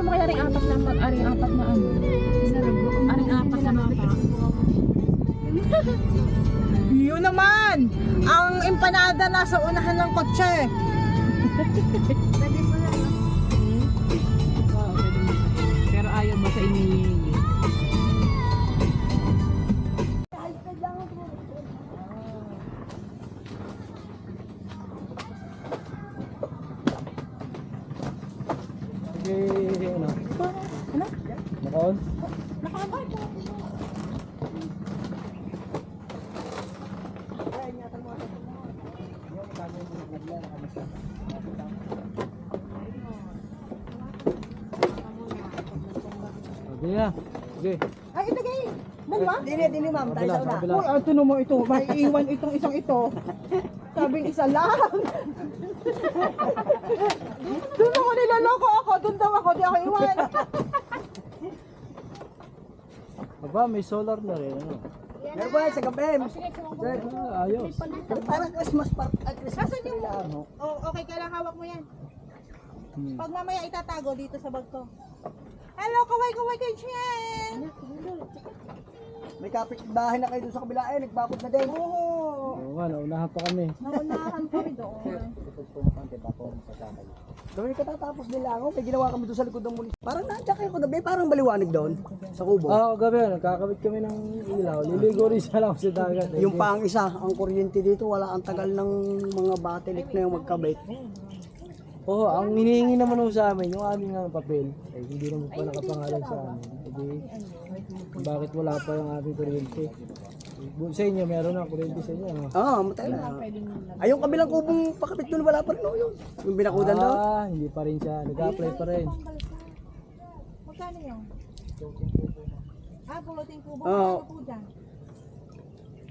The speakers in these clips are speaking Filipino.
mo kaya aring apat na ano? Aring apat na mata. Yun naman! Ang empanada nasa unahan ng kotse. Pwede po lang. Oo, pwede mo. Pero ayaw mo sa inihingi. Sige, ano? Ano? Nakaon? Nakaabay po. Sige na. Sige. Ay, ito kayo. Dalawa? Dini ma'am, tayo sa una. Kabila. Uy, ito naman ito. May iwan itong isang ito. Sabing isa lang. Doon ako nilaloko ako. Doon daw ako. Di ako iwan. Aba, may solar na rin. Ano? Meron ba yan sa gabi? Sir, Ayos. parang Christmas party. Christmas Nasaan yung... nila, ano? Oh, okay, kailangan hawak mo yan. Pag mamaya itatago dito sa bag ko. Hello, kaway-kaway kayo dyan. May kapitbahay na kayo doon sa kabila eh, nagbakod na din. Oo. Oo nga, naunahan pa kami. Naunahan kami doon. Gawin katatapos nila ako, may ginawa kami doon sa likod ng munisipyo. Parang nandiyan kayo kagabi, parang baliwanag doon sa kubo. Oo, gabi, nagkakabit kami ng ilaw. Liligo rin siya lang sa dagat. Yung pang isa, ang kuryente dito, wala ang tagal ng mga batilik na yung magkabit. Oo, ang hinihingi naman ho sa amin, yung aming papel, ay hindi naman pa nakapangalan sa amin. Hindi, bakit wala pa yung aming kuryente? Sa inyo, meron na kuryente sa inyo. Ano? Matay na. Ay, yung kabilang kubong pakapit doon, wala pa rin oh, yun. Yung binakudan doon. Hindi pa rin siya. Nag-apply pa rin. Magkano yun? Pulutin kubo. Oo. Magkano po dyan?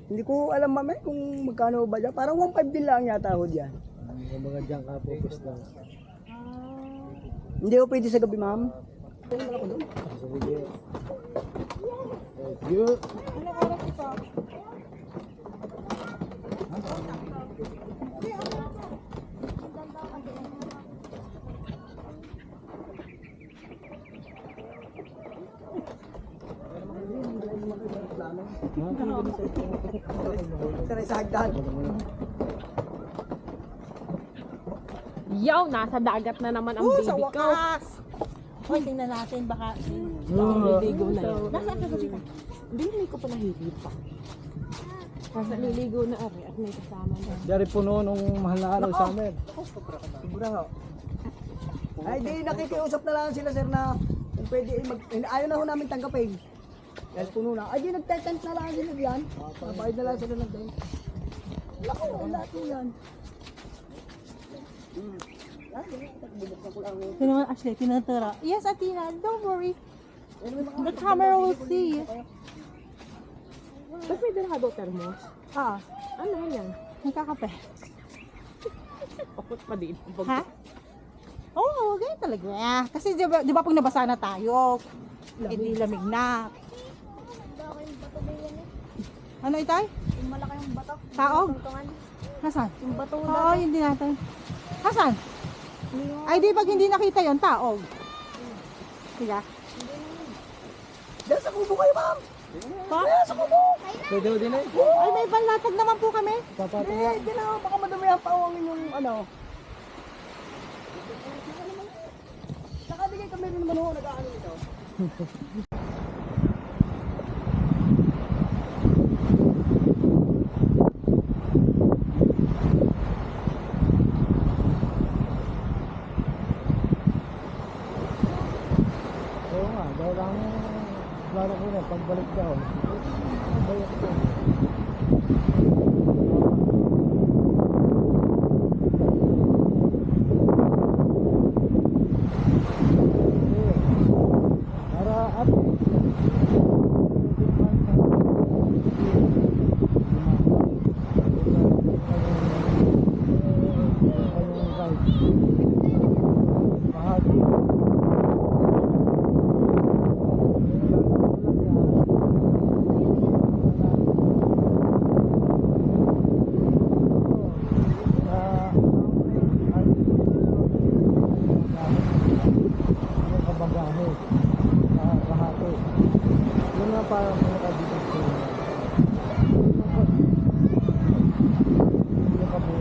Hindi ko alam mami kung magkano ba dyan. Parang 1.5 din lang yata ako dyan. Yung mga dyan ka focus lang. Hindi ko pwede sa gabi ma'am. Sige. Thank you. Anong oras ito? Saray sa hagdan. Yaw, nasa dagat na naman ang Sa baby ko. wakas! Hoy, tingnan natin baka... Nililigo na yun. Nasaan ka kasi? Hindi ko pa nakikita. Nasa niligo na ari at may kasama na. Dari puno nung mahal na araw sa amin. Sobra ho. Ay di nakikiusap na lang sila sir na kung pwede ayaw na ho namin tanggapin. Dahil puno na. Ay di nagtetent na lang sila diyan. Pabayad na lang sila ng tent. Lako, lahat mo yan. Sino naman Ashley? Tinatara. Yes, Athena. Don't worry. The camera will see. Ba't may dala ka daw thermos? Ano yan? Nagkakape. Pakot pa din. Ha? Oo, ganyan talaga. Kasi di ba pag nabasa na tayo, hindi lamig na. Ano itay? Yung malaki yung bato. Taog? Tungtungan. Nasaan? Yung bato Oo, hindi natin. Nasaan? Ay, di pag hindi nakita yon taog. Sige. Diyan sa kubo kayo ma'am. Pa? Sa kubo. Pwede ho din eh. Ay, may panlatag naman po kami. Papatong Eh, di na baka madamihan pa ang yung ano. Saka di kami rin naman ho nag-aano ito. Oo nga, dahil ang plano ko na, pagbalik daw. Bayad ko. Para at Doon nga parang muna ka dito.